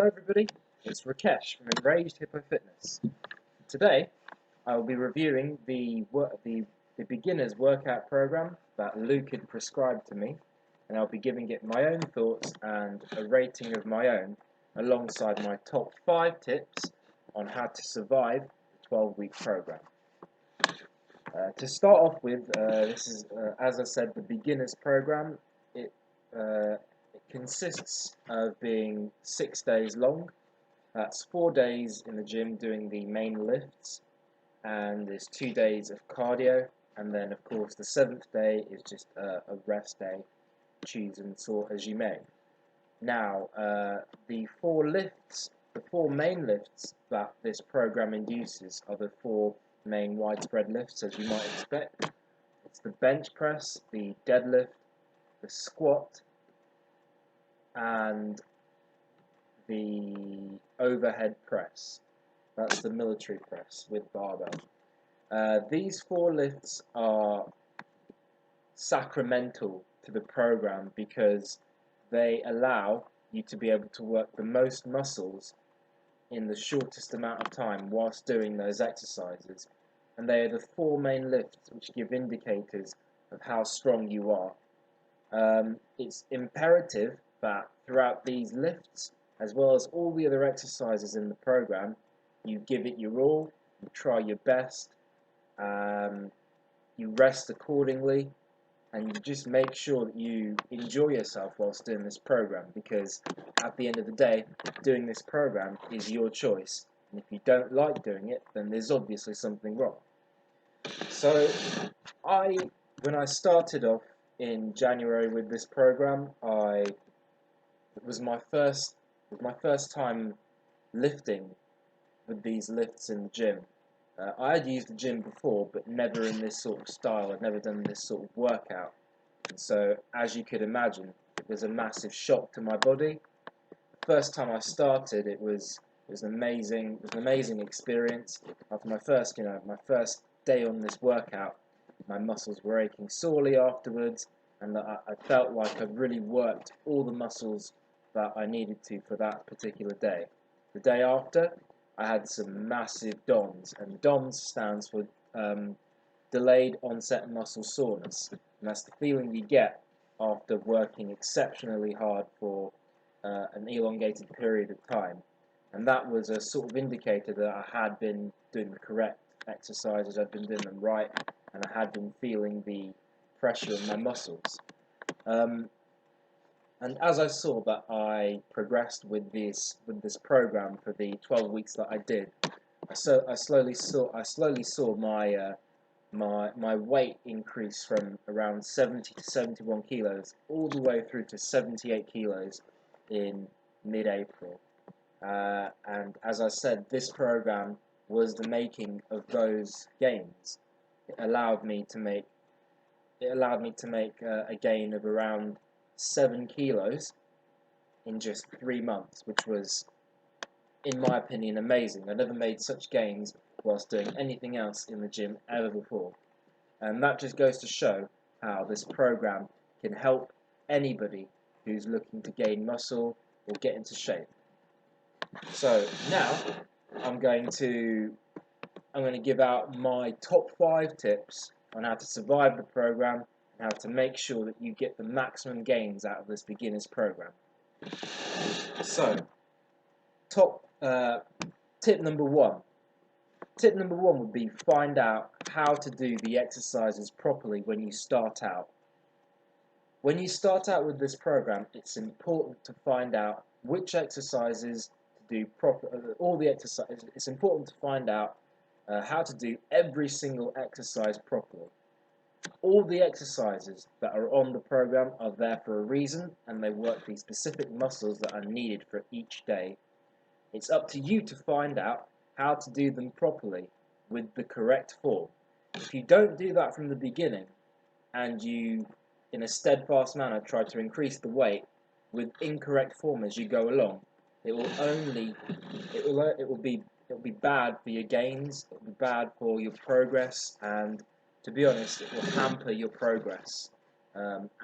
Hello everybody, it's Rakesh from Enraged Hippo Fitness. Today I will be reviewing the beginner's workout program that Luke had prescribed to me, and I'll be giving it my own thoughts and a rating of my own alongside my top 5 tips on how to survive the 12-week program. To start off with, this is, as I said, the beginner's program. It consists of being 6 days long. That's 4 days in the gym doing the main lifts, and there's 2 days of cardio, and then of course the 7th day is just a rest day. Choose and sort as you may. Now, the 4 main lifts that this program induces are the 4 main widespread lifts, as you might expect. It's the bench press, the deadlift, the squat, and the overhead press. That's the military press with barbell. These 4 lifts are sacramental to the program because they allow you to be able to work the most muscles in the shortest amount of time whilst doing those exercises, and they are the 4 main lifts which give indicators of how strong you are. It's imperative that throughout these lifts, as well as all the other exercises in the program, you give it your all, you try your best, you rest accordingly, and you just make sure that you enjoy yourself whilst doing this program, because at the end of the day, doing this program is your choice, and if you don't like doing it, then there's obviously something wrong. So when I started off in January with this program, it was my first time lifting with these lifts in the gym. I had used the gym before, but never in this sort of style. I'd never done this sort of workout. And so, as you could imagine, it was a massive shock to my body. The first time I started, it was an amazing experience. After my first day on this workout, my muscles were aching sorely afterwards, and I felt like I'd really worked all the muscles that I needed to for that particular day. The day after, I had some massive DOMS, and DOMS stands for delayed onset muscle soreness, and that's the feeling you get after working exceptionally hard for an elongated period of time. And that was a sort of indicator that I had been doing the correct exercises, I'd been doing them right, and I had been feeling the pressure in my muscles. And as I saw that I progressed with this program for the 12 weeks that I did, I slowly saw my weight increase from around 70 to 71 kilos all the way through to 78 kilos in mid-April. And as I said, this program was the making of those gains. It allowed me to make a gain of around 7 kilos in just 3 months, which was, in my opinion, amazing. I never made such gains whilst doing anything else in the gym ever before. And that just goes to show how this program can help anybody who's looking to gain muscle or get into shape. So now I'm going to give out my top 5 tips on how to survive the program and how to make sure that you get the maximum gains out of this beginner's program. So, tip number 1. Tip number 1 would be find out how to do the exercises properly when you start out. When you start out with this program, it's important to find out which exercises to do all the exercises. It's important to find out how to do every single exercise properly. All the exercises that are on the program are there for a reason, and they work the specific muscles that are needed for each day. It's up to you to find out how to do them properly with the correct form. If you don't do that from the beginning, and you, in a steadfast manner, try to increase the weight with incorrect form as you go along, it will be bad for your gains, it will be bad for your progress, and to be honest, it will hamper your progress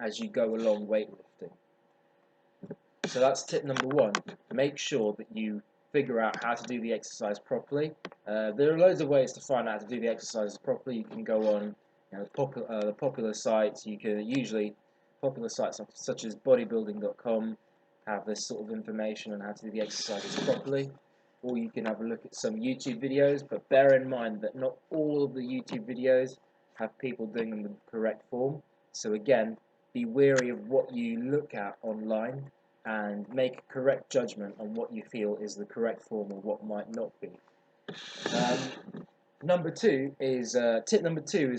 as you go along weightlifting. So that's tip number one. Make sure that you figure out how to do the exercise properly. There are loads of ways to find out how to do the exercises properly. You can go on the popular sites. You can usually popular sites such as bodybuilding.com have this sort of information on how to do the exercises properly. Or you can have a look at some YouTube videos, but bear in mind that not all of the YouTube videos have people doing them in the correct form. So again, be wary of what you look at online and make a correct judgment on what you feel is the correct form or what might not be. Tip number two is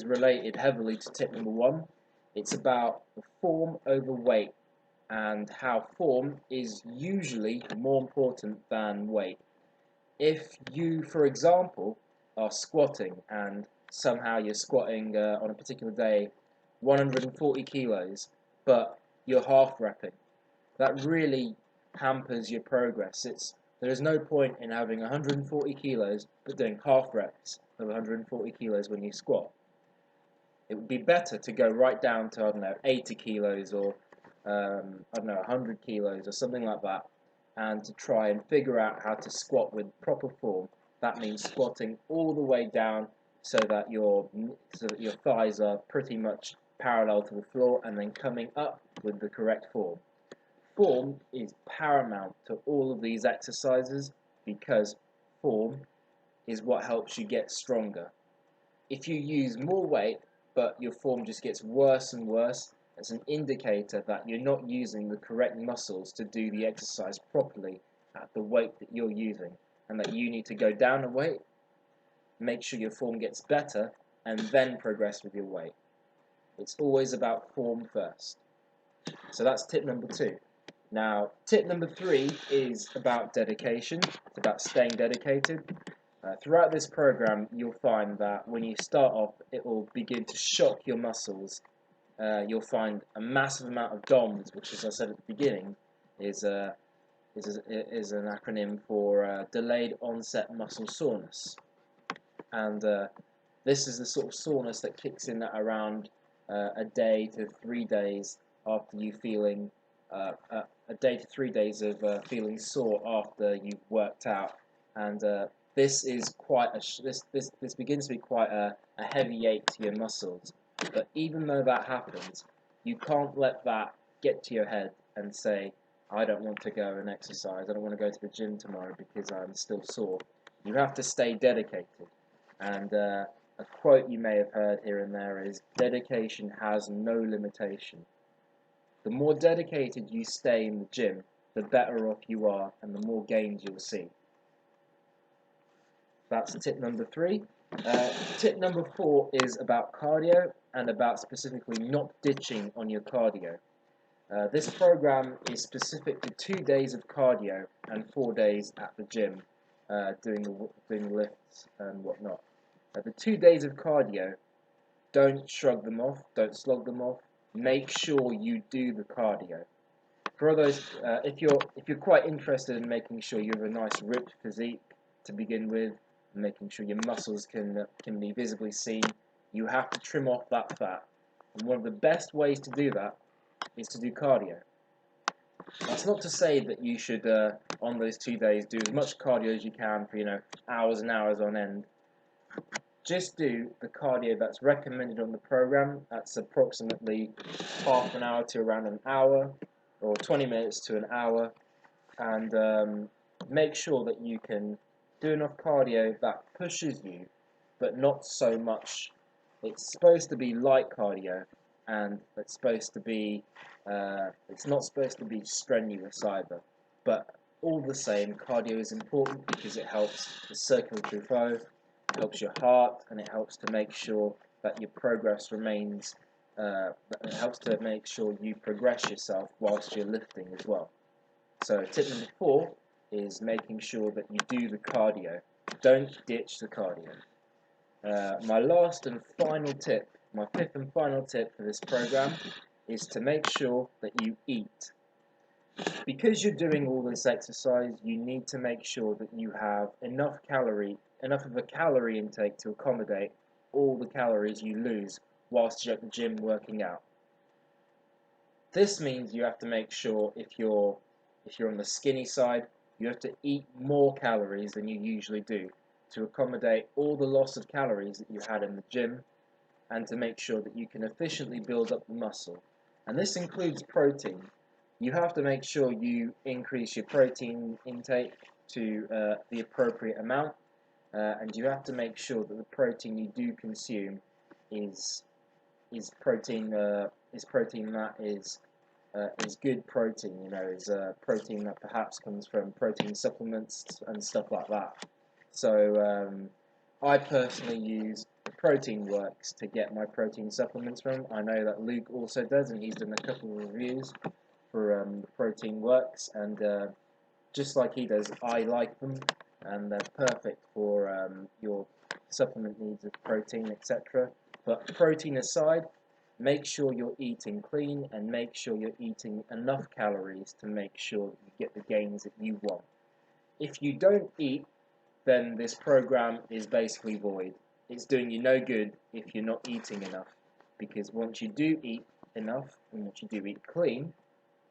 related heavily to tip number one. It's about the form over weight and how form is usually more important than weight. If you, for example, are squatting and somehow you're squatting on a particular day 140 kilos, but you're half repping, that really hampers your progress. There is no point in having 140 kilos but doing half reps of 140 kilos when you squat. It would be better to go right down to, 80 kilos or 100 kilos or something like that, and to try and figure out how to squat with proper form. That means squatting all the way down so that your thighs are pretty much parallel to the floor, and then coming up with the correct form. Form is paramount to all of these exercises because form is what helps you get stronger. If you use more weight but your form just gets worse and worse, it's an indicator that you're not using the correct muscles to do the exercise properly at the weight that you're using, and that you need to go down a weight, make sure your form gets better, and then progress with your weight. It's always about form first. So that's tip number two. Now, tip number three is about dedication. It's about staying dedicated. Throughout this program, you'll find that when you start off, it will begin to shock your muscles. You'll find a massive amount of DOMS, which, as I said at the beginning, is an acronym for delayed onset muscle soreness. And this is the sort of soreness that kicks in at around a day to 3 days after you feeling a day to 3 days of feeling sore after you've worked out, and this is this begins to be quite a heavy ache to your muscles. But even though that happens, you can't let that get to your head and say, I don't want to go and exercise, I don't want to go to the gym tomorrow because I'm still sore. You have to stay dedicated. And a quote you may have heard here and there is, dedication has no limitation. The more dedicated you stay in the gym, the better off you are and the more gains you'll see. That's tip number three. Tip number four is about cardio and about specifically not ditching on your cardio. This program is specific to 2 days of cardio and 4 days at the gym, doing the lifts and whatnot. The 2 days of cardio, don't shrug them off, don't slog them off. Make sure you do the cardio. For those, if you're quite interested in making sure you have a nice ripped physique to begin with, making sure your muscles can be visibly seen, you have to trim off that fat. And one of the best ways to do that is to do cardio. That's not to say that you should, on those 2 days, do as much cardio as you can for hours and hours on end. Just do the cardio that's recommended on the program. That's approximately half an hour to around an hour, or 20 minutes to an hour, and make sure that you can do enough cardio that pushes you, but not so much. It's supposed to be light cardio, and it's not supposed to be strenuous either. But all the same, cardio is important because it helps the circulatory flow, it helps your heart, and it helps to make sure that your progress remains. It helps to make sure you progress yourself whilst you're lifting as well. So tip number four is making sure that you do the cardio. Don't ditch the cardio. My last and final tip, my fifth and final tip for this program, is to make sure that you eat. Because you're doing all this exercise, you need to make sure that you have enough of a calorie intake to accommodate all the calories you lose whilst you're at the gym working out. This means you have to make sure if you're If you're on the skinny side, you have to eat more calories than you usually do to accommodate all the loss of calories that you had in the gym and to make sure that you can efficiently build up the muscle. And this includes protein. You have to make sure you increase your protein intake to the appropriate amount, and you have to make sure that the protein you do consume is protein that is good protein. You know, is protein that perhaps comes from protein supplements and stuff like that. So I personally use Protein Works to get my protein supplements from. I know that Luke also does, and he's done a couple of reviews for Protein Works, and just like he does, I like them, and they're perfect for your supplement needs of protein, etc. But protein aside, make sure you're eating clean and make sure you're eating enough calories to make sure that you get the gains that you want. If you don't eat, then this program is basically void. It's doing you no good if you're not eating enough, because once you do eat enough and once you do eat clean,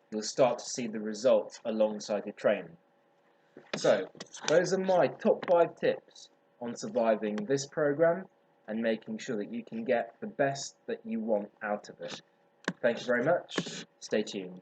you'll start to see the results alongside your training. So, those are my top 5 tips on surviving this program and making sure that you can get the best that you want out of it. Thank you very much. Stay tuned.